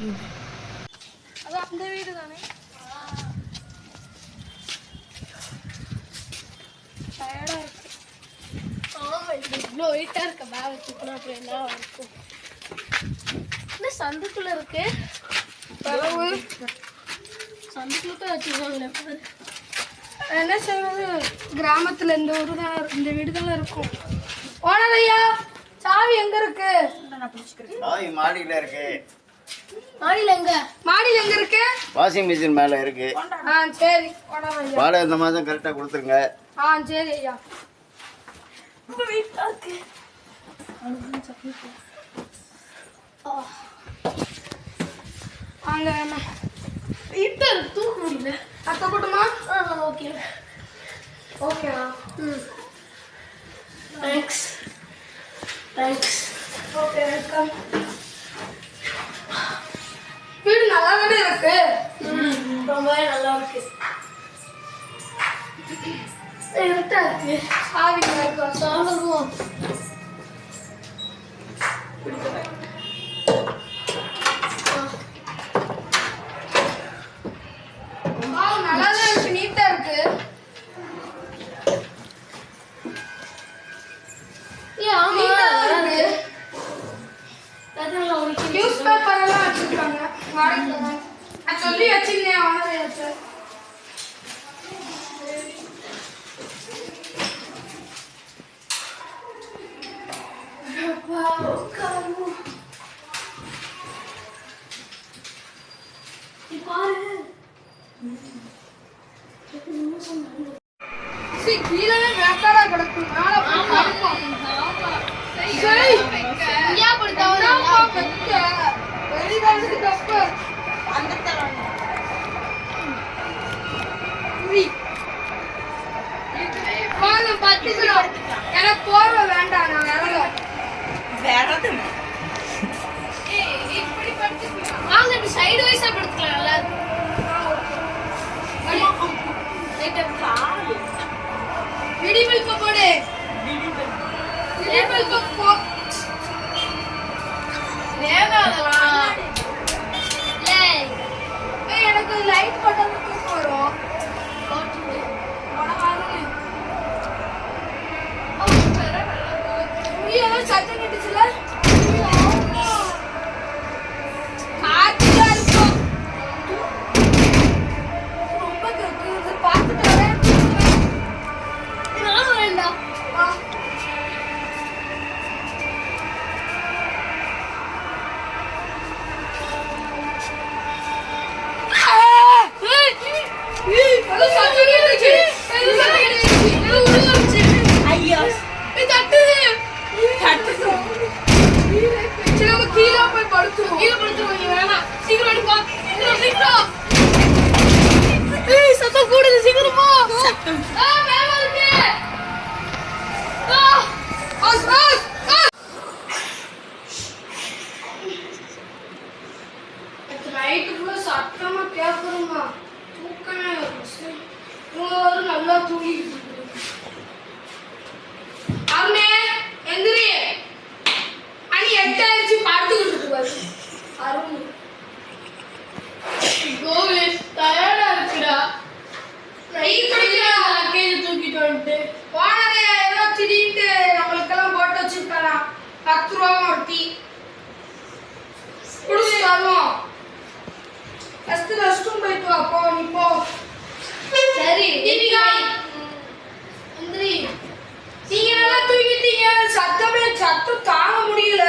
அதான் அந்த வீடு தானே. டயர்டா இருக்கு. ஆமா, இவ்வளோ வெயிட்டா இருக்க பேக் வச்சுக்கணும். அப்படி என்ன இருக்கும்? இந்த சந்துக்குள்ள இருக்கு பரவு. சந்துக்குள்ள வச்சுக்கோங்களேன். என்ன செய்வது, கிராமத்துல இந்த ஊரு தான், இந்த வீடு தான் இருக்கும். ஓனர் ஐயா, சாவி எங்க இருக்கு? சாவி மாடியில இருக்கு. மாடியில எங்க? மாடியில எங்க இருக்கு? வாஷிங் மிஷின் மேல இருக்கு. சரி ஓனர் ஐயா. வாடகை இந்த மாதம் கரெக்டா கொடுத்துருங்க. சரி ஐயா. ரொம்ப வெயிட்டா இருக்கு. வாங்க வேணா. வெயிட்டா இருக்கு, தூக்க முடியல. அத்தை போட்டுமா? ஓகே ஓகேவா? Thanks thanks. Okay, welcome. வீடு நல்லா தானே இருக்கு? ரொம்பவே நல்லா இருக்கு. இருட்டா இருக்கு. சாவி இருக்கா? சாவிடுவோம். நல்லா தான் இருக்கு, நீட்டா இருக்கு. நியூஸ் பேப்பர் எல்லாம் வச்சிருக்காங்க. நான் சொல்லி வச்சிருந்தேன் ஓனரையாச்சு. கீழே வேக்காடா கிடக்கும். எனக்கு போர்வை வேண்டாம், நான் விரல வாங்க. இப்படி சைடு வைஸா படுத்துக்கலாம். நல்லா விடிமல் போடு. விடிமல் போ. வேகாதலாம். எனக்கு லைட் பட்டன் தூக்கம் வரும். சத்தம் கட்டுச்சுல. சத்தம் கூடுது, சீக்கிரமா. நைட்டுக்குள்ள சத்தமா கேட்கணுமா? தூக்கமே நல்லா தூங்கிட்டு அவனே எந்திரி. அணி 8 ஆயிடுச்சு, படுத்துக்கிட்டு இருப்பாரு அருண். கோவிஸ் டயர்டா இருக்குடா. லக்கேஜ் தூக்கிட்டு வந்துட்டு போனதே ஏதோ திடீர்னு நம்மளுக்கெல்லாம் போட்டு வச்சிருக்கானா 10 ரூபா ஒட்டி குடிச்சு வருவோம். ஃபர்ஸ்ட் ரெஸ்ட்ரூம் போயிட்டு வா. போ நீ போ. சரி தீபிகா எந்திரி. நீங்க நல்லா தூங்கிட்டீங்க. சத்தம் தாங்க முடியல.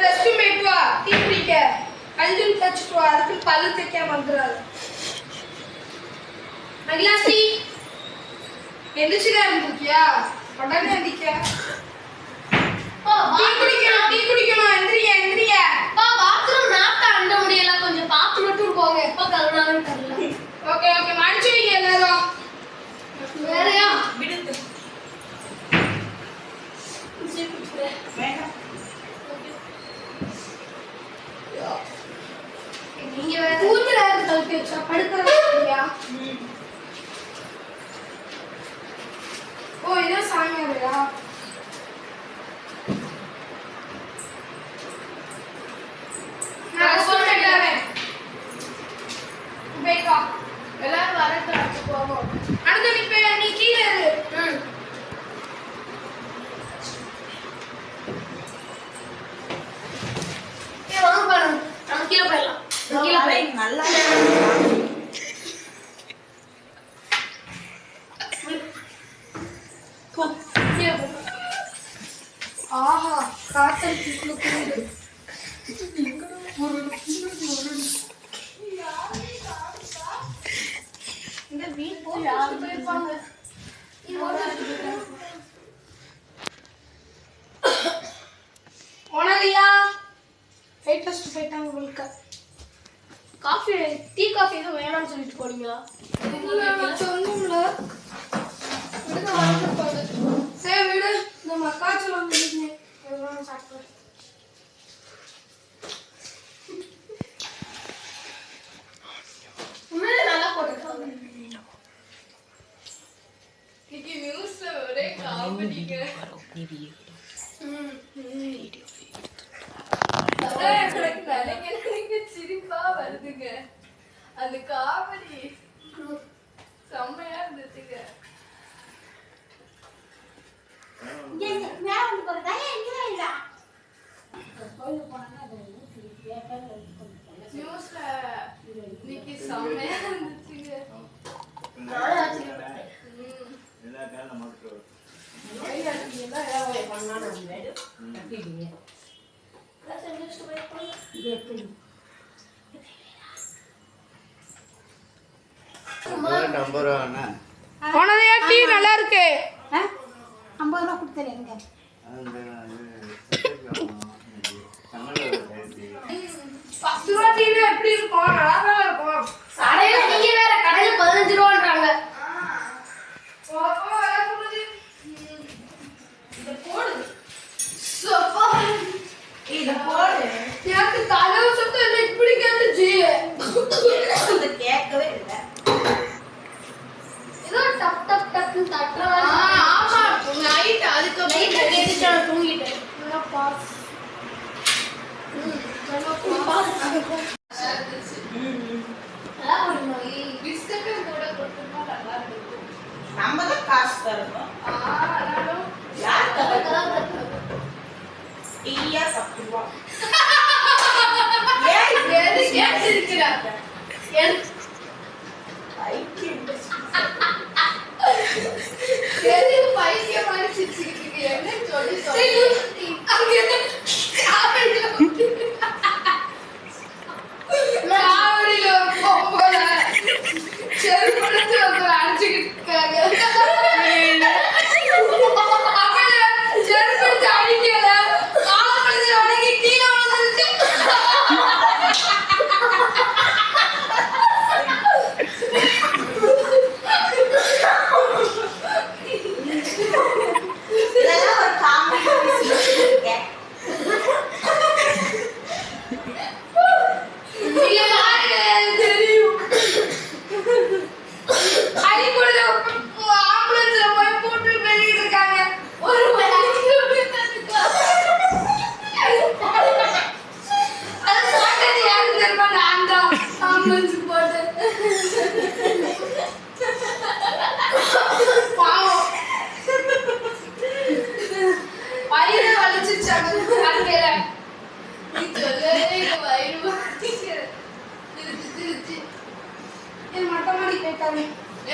ரெஸ்ட்ரூம் போயிட்டு வா. டீ குடிக்க கல்லுன்னு தச்சுட்டு வா. அதுக்கு பல்லு தைக்காம வந்துடாது. மகிழாசி எந்திரிச்சுதான் இருந்திருக்கியா? உடனே எந்திரிக்க. டீ குடிக்கணும். எந்திரிய. பாத்ரூம் நாட்டை அண்ட முடியல. கொஞ்சம் பார்த்து மட்டும் போங்க. எப்ப கருணாலும் தெரியல. ஓகே மடிச்சு வைங்க எல்லாரும். வேறையா விடுங்க. நீங்க வேற ஊத்துல கழட்டி வச்சா படுக்கிறா. ஓ இதான் சாமியாரையா? வாசல் இந்த வீட்டு யாரு போயிருப்பாங்க ஓனரியா வெயிட் லிஸ்ட் போயிட்டாங்க உங்களுக்கு காஃபி டீ காஃபி எதுவும் வேணாம்னு சொல்லிட்டு போனீங்களா சொன்னோம்ல சரி விடு இந்த மக்காச்சோளம் சாப்பிடுறேன் உண்மையிலே நல்லா போட்டுருக்காங்க இன்னைக்கு நியூஸ்ல ஒரே காமெடிங்க சிரிப்பா வருதுங்க அந்த காமெடி செம்மையா இருந்துச்சுங்க நியூஸ்ல இன்னைக்கு செம்மையா இருந்துச்சுங்க போனதையா டீ நல்லா இருக்கு 50 ரூபா கொடுத்தேன் எங்க 10 ரூபா டீ எப்படி இருக்கும் நல்லா தான் இருக்கும் கடையில நீங்க வேற கடையில 15 ரூபான்றாங்க எனக்கு தலைவு சுத்தம் இல்லை இப்படி கேட்டுச்சு கேட்கவே இல்லை ஏதோ டப் டப் டப்னு தட்டுற ஆமா நைட் அதுக்கு தூங்கிட்டேன் பிஸ்கட்டும் கூட கொடுத்துருந்தா நல்லா இருக்கும் நம்ம தான் காசு தரணும் யார் தரணும் டீயா 10 ரூபா இதெல்லாம் ஒரு காமெடி இருக்கேன்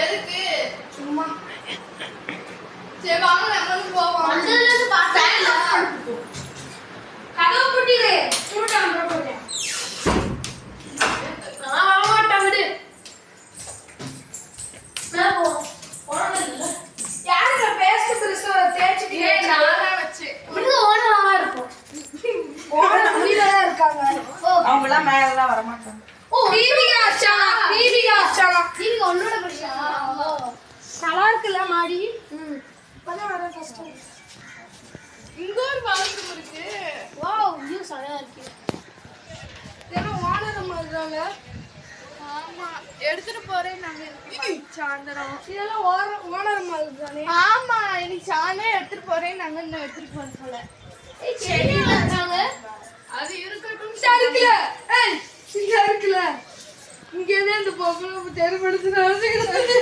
எதுக்கு சும்மா சரி வாங்க நம்ம போவோம் வந்ததுல பார்த்தேன் கதவு பூட்டிடு சுருட்டான் போறேன் நான் வர மாட்டேன் விடு நான் போறேன் இல்ல யாருங்க பேஸ்ட் பிரிஸ்ல தேய்ச்சிட்டீங்க நானா வச்சு விடுங்க ஓனராவா இருக்கும் ஓட முடியல இருக்காங்க அவங்க எல்லாம் மேல எல்லாம் வர மாட்டாங்க ஓ தீபிகா அச்சானா நீங்க உன்னோட பிரச்சனை நல்லா இருக்குல்ல மாடி இப்பதான் வர கஷ்டம் இங்க ஒரு பாத்ரூம் இருக்கு வாவ் வியூ சரியா இருக்கு இதெல்லாம் ஓனர் மாதிரிதாங்க ஆமா எடுத்துட்டு போறேன் நாங்க சாயந்தரம் இதெல்லாம் ஓனர் மாதிரி தானே ஆமா இன்னைக்கு சாயந்தரம் எடுத்துட்டு போறேன் நாங்க இன்னும் எடுத்துட்டு போறோம் போல செடி வச்சாங்க அது இருக்கட்டும் இருக்குல்ல ஏய் இங்க இருக்குல்ல இங்க இருந்து இந்த பொம்பளை தெருப்படுத்து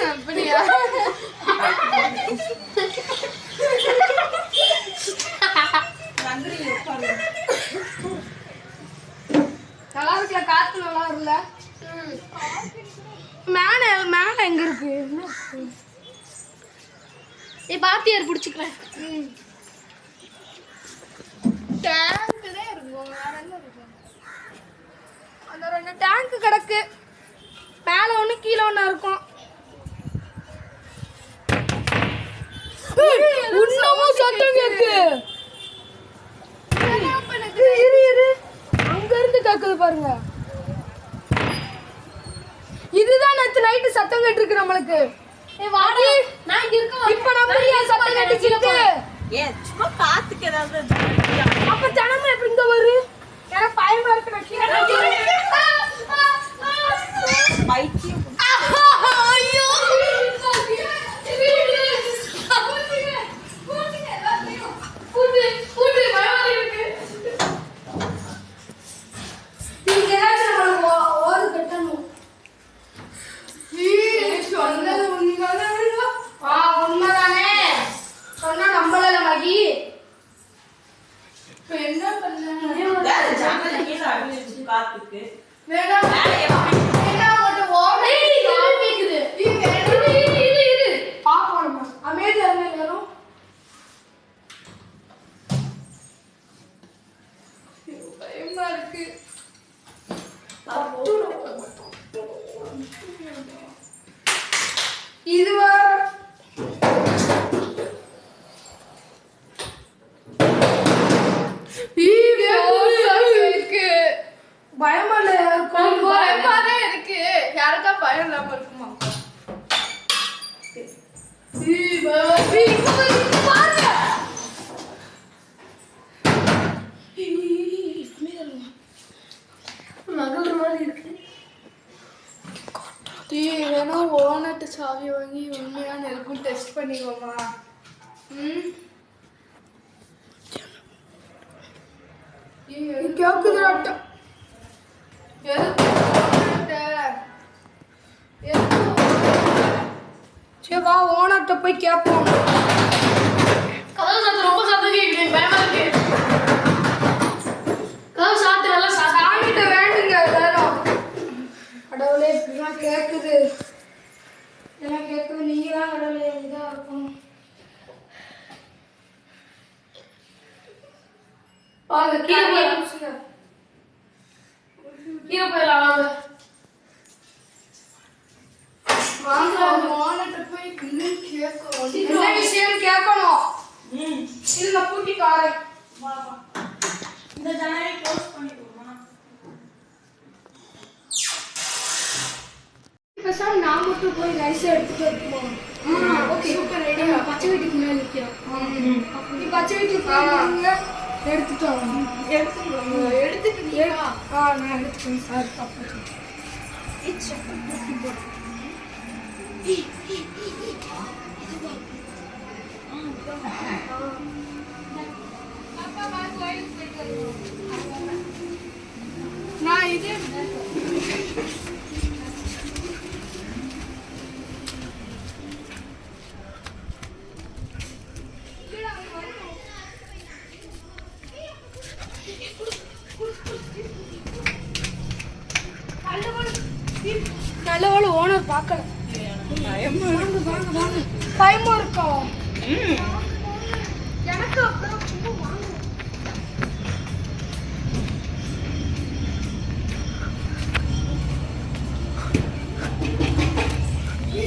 அப்படியா நல்லா இருக்குல்ல காத்து நல்லா இருக்குல்ல மேல மேல எங்க இருக்கு பாத்தியார் பிடிச்சிக்கிறேன் டேங்க்லே இருக்கும், வேற என்ன இருக்கும்? அந்த 2 டேங்க் கிடக்கு, மேல ஒண்ணு கீழே ஒண்ணு இருக்கும். இன்னமும் சத்தம் கேக்கு. இரு அங்க இருந்து கேக்குது பாருங்க. இதுதான் நேத்து நைட்டு சத்தம் கேட்டிருக்கு நம்மளுக்கு. நான் இங்க இருக்க இப்ப நம்ம ஏன் சத்தம் கேட்டுச்சு? ஏன் சும்மா காத்துக்கு ஏதாவது அப்ப ஜனமே எப்படி இங்க வரு? எனக்கு பயமா இருக்கு. நான் கீழே பைத்தியம். ஐயோ ஜன்னல் கீழே அடிச்சு காத்துக்கு வேணாம் மேலே எப்படி பயமாதான் இருக்கு. யாருக்கா பயம் இல்லாம இருக்குமா? வேணா ஓனட்டு சாவி வாங்கி உண்மையான இருக்கும் டெஸ்ட் பண்ணிக்கோமா. கேக்குதுராட்டம். சரி வா ஓனர்கிட்ட போய் கேட்போம். கதவு சாத்து ரொம்ப சத்தம் கேக்குது, பயமா இருக்கு. கதவு சாத்து நல்லா சாமிகிட்ட வேண்டுங்க எல்லாரும். கடவுளே இப்படிலாம் கேக்குது, இதெல்லாம் கேட்குது. நீங்க தான் கடவுளே இதா இருக்கும். வாங்க கீழே போயிடலாம். கீழே போயிடலாம் வாங்க. வாங்க ஓனர்கிட்ட போய் இன்னும் கேட்கணும். என்ன விஷயம் கேட்கணும்? இல்ல பூட்டி காரேன். இந்த ஜன்னலை க்ளோஸ் பண்ணிடுவோமா? பேசாம நான் மட்டும் போய் ரைஸ் எடுத்துட்டு வருவோம். Okay super idea. பச்சை வீட்டுக்கு மேல நிக்கிறோம். நீ பச்சை வீட்டுக்கு போங்க, எடுத்துட்டு வாங்க. எடுத்துட்டு நான் எடுத்துட்டேன் சார். தப்பு நான் இது நல்ல வேலை ஓனர் பார்க்கல. வாங்க வாங்க வாங்க. பயமா இருக்கும் எனக்கு. அப்புறம் சும்மா வாங்க.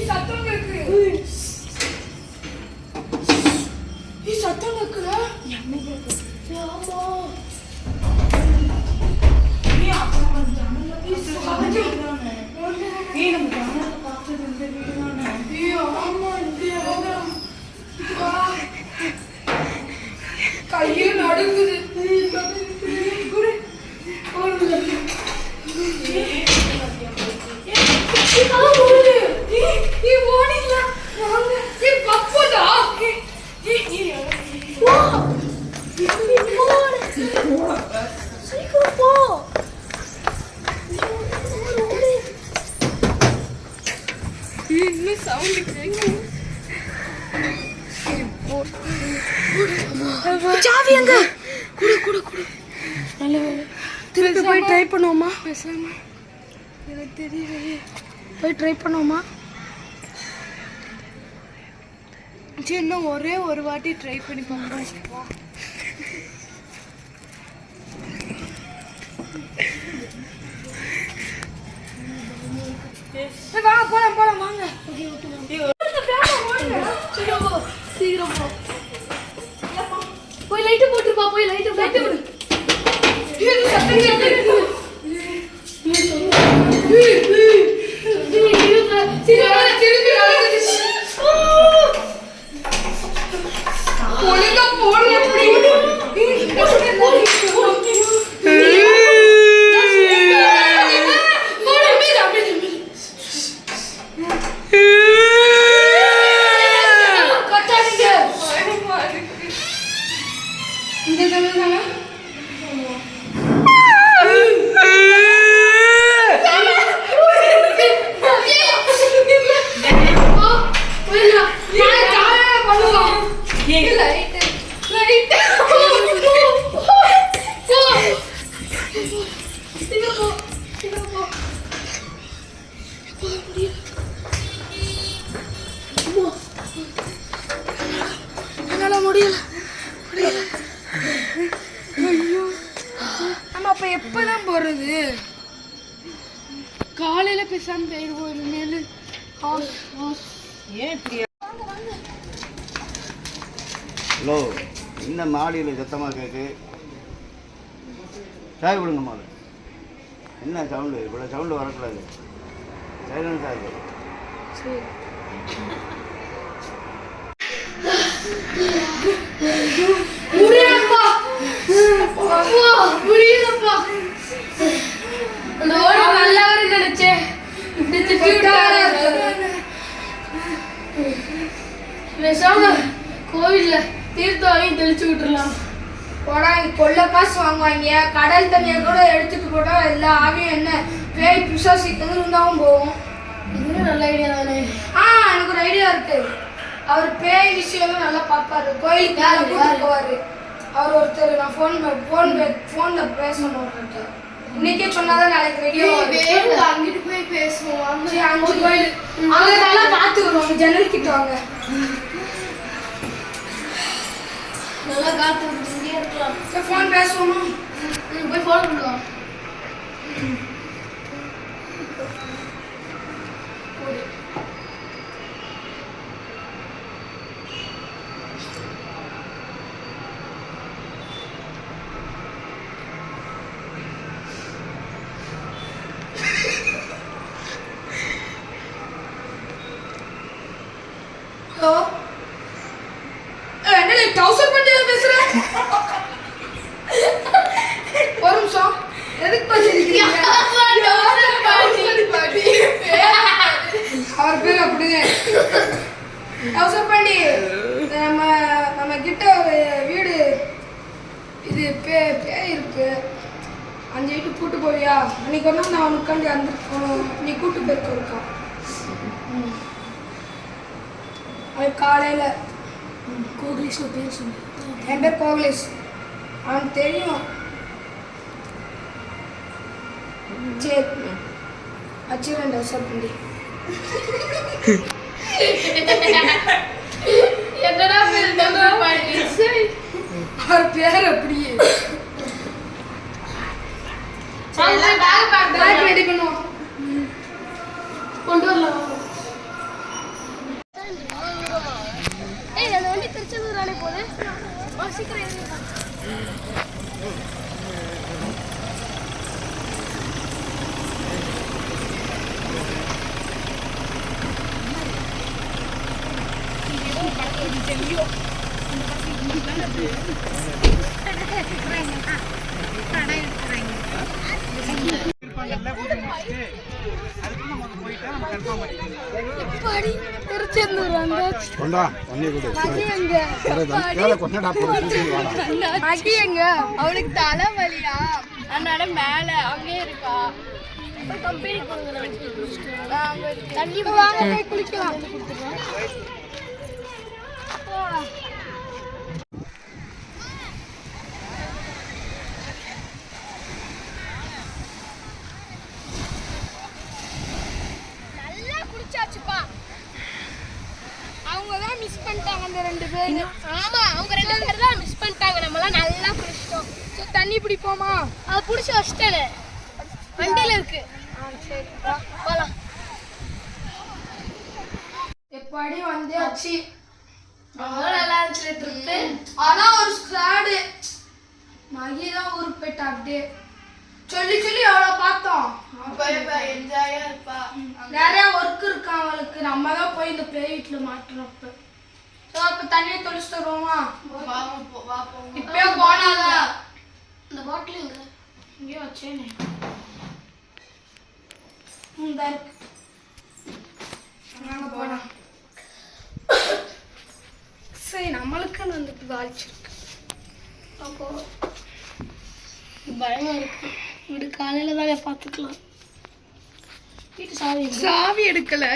சத்தம் கேக்குது. சத்தம் கேக்குது. ஆமா கையில் நடுங்குது. சாவி எங்க? குடு குடு குடு. நல்ல வேலை. திருப்பி போய் ட்ரை பண்ணுவோமா? பேசாம எனக்கு தெரியலையே. போய் ட்ரை பண்ணுவோமா? சரி இன்னும் ஒரே ஒரு வாட்டி ட்ரை பண்ணி பார்ப்போம். சீக்கிரம் போ. போய் லைட் போட்டுப்பா, போய் லைட் போடு. முடியல. ஐயோ, நம்ம அப்ப எப்பதான் போறது? காலையில பேசாம போயிடுவோம். இனிமேல் ஏன் இப்படி ஹலோ, என்ன மாடியில் சத்தமாக கேட்கு? சாய் கொடுங்க மாடு. என்ன சவுண்டு? இவ்வளோ சவுண்டு வரக்கூடாது. சைலன்ஸாக இருக்கு. சரி. முடியலப்பா, முடியலப்பா. அந்த ஓட நல்லவரு நினைச்சேன். இப்படி திட்டி விட்டாரு. பேசாம கோவில்ல தீர்த்தம் வாங்கி தெளிச்சு விட்டுறலாம். போடா, கொள்ள காசு வாங்குவாங்க. கடல் தண்ணியை கூட எடுத்துட்டு போட்டா எல்லா ஆவியும் என்ன பேய் பிசாசு இருந்தாவும் போகும். இது நல்ல ஐடியா தானே? எனக்கு ஒரு ஐடியா இருக்கு. அவர் பேய் விஷயம் நல்லா பார்ப்பாரு. கோயிலுக்கு கூட்டிட்டு போவாரு. அவர் ஒருத்தர் நான் ஃபோன்ல பேசணும் ஒருத்தர். இன்னைக்கே சொன்னாதான் நாளைக்கு ரெடியோ அங்கிட்டு போய் பேசுவோம். அஞ்சு கோயில் அங்க நல்லா காத்து வருவாங்க. ஜன்னல் கிட்ட வாங்க, நல்லா காத்து இங்கே இருக்கலாம். ஃபோன் பேசுவோமா? போய் ஃபோன் பண்ணுவோம். ஹலோ, என்ன டவுசர் பண்ணியா பேசுறேன்? ஒரு நிமிஷம், எதுக்கு பேசிருக்கீங்க? அவர் பேர் அப்படியே டவுசர் பண்ணி. நம்ம கிட்ட ஒரு வீடு இது பேய் இருக்கு. 5 வீட்டு கூட்டு போவியா? அன்னைக்கு ஒரு நாள் நான் உனக்காண்டி நீ கூட்டு போயிருக்க இருக்கான். அது காலையில் கோகிலேஷ் பேர் சொல்லு. என் பேர் கோகிலேஷ். அவனுக்கு தெரியும். சரி, வச்சுக்கிறேன் டவுசர் பண்ணி. என்னடா அவர் பேர் அப்படியே ரெடி பண்ணுவோம். கொண்டு வரலாம். அந்த வண்டி திருச்செந்தூர் போது சீக்கிரம். அவளுக்கு தலைவலியா, அதனால மேல அங்கே இருக்கா. தண்ணி வாங்க, குளிக்கலாம். நல்லா குளிச்சாச்சுப்பா. அவங்க தான் மிஸ் பண்ணிட்டாங்க அந்த 2 பேர். ஆமா, அவங்க 2 பேர் தான் மிஸ் பண்ணிட்டாங்க. நம்மளாம் நல்லா குளிச்சிட்டோம். சரி, தண்ணி பிடிப்போமா? அதை பிடிச்சி வச்சிட்டேன், வண்டியில இருக்கு. சரி, போலாம். எப்படி வந்தாச்சு. நல்லா இருந்துச்சு ட்ரிப்பு. ஆனா ஒரு ஸ்குவாடு மகிதான் ஊருக்கு போயிட்டா. அப்படியே சொல்லி சொல்லி எவ்வளவு பார்த்தோம். என்ஜாயா இருப்பா. நிறைய ஒர்க் இருக்கு அவளுக்கு. நம்ம தான் போய் இந்த பேய் வீட்டுல மாட்டுறப்ப. இப்ப தண்ணியை தொளிச்சு தருவோமா? இப்பயே போனாங்க. இந்த பாட்டில் எங்க இங்கே வச்சேனே. இந்த நாங்க போனா சரி நம்மளுக்கு வந்துட்டு காய்ச்சிருக்கு. அப்போ பயமா இருக்கு. வீடு காலையில தான் பார்த்துக்கலாம். வீட்டு சாவி எடுக்கல.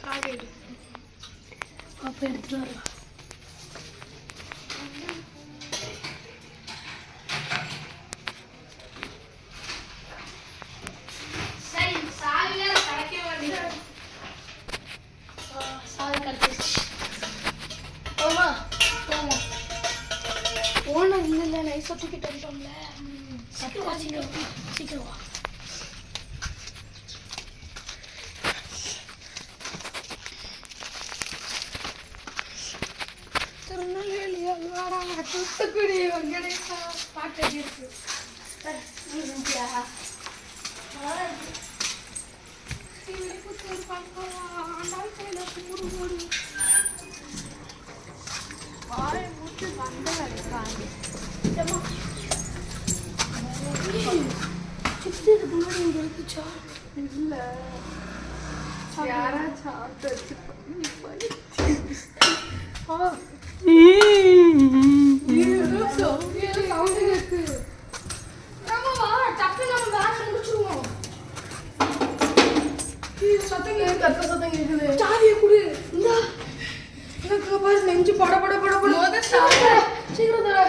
சாவி எடுக்கல. அப்போ எடுத்துட்டு வரலாம். சரி சாவி வேற கிடைக்க வேண்டியது. சாவி கிடைச்சிருச்சு. போமா போமா. போன இல்லை நைஸா தூக்கிட்டு வந்துட்டோம்ல. சீக்கிரம் சீக்கிரம் வா. திருநெல்வேலி அல்வாடா தூத்துக்குடி வெங்கடேசா பாட்டு இருக்கு. இல்ல யாராச்சும் சாவியை கொடு. இந்தா எனக்கு பாரு நெஞ்சு பட பட பட பட. சீக்கிரம் தர.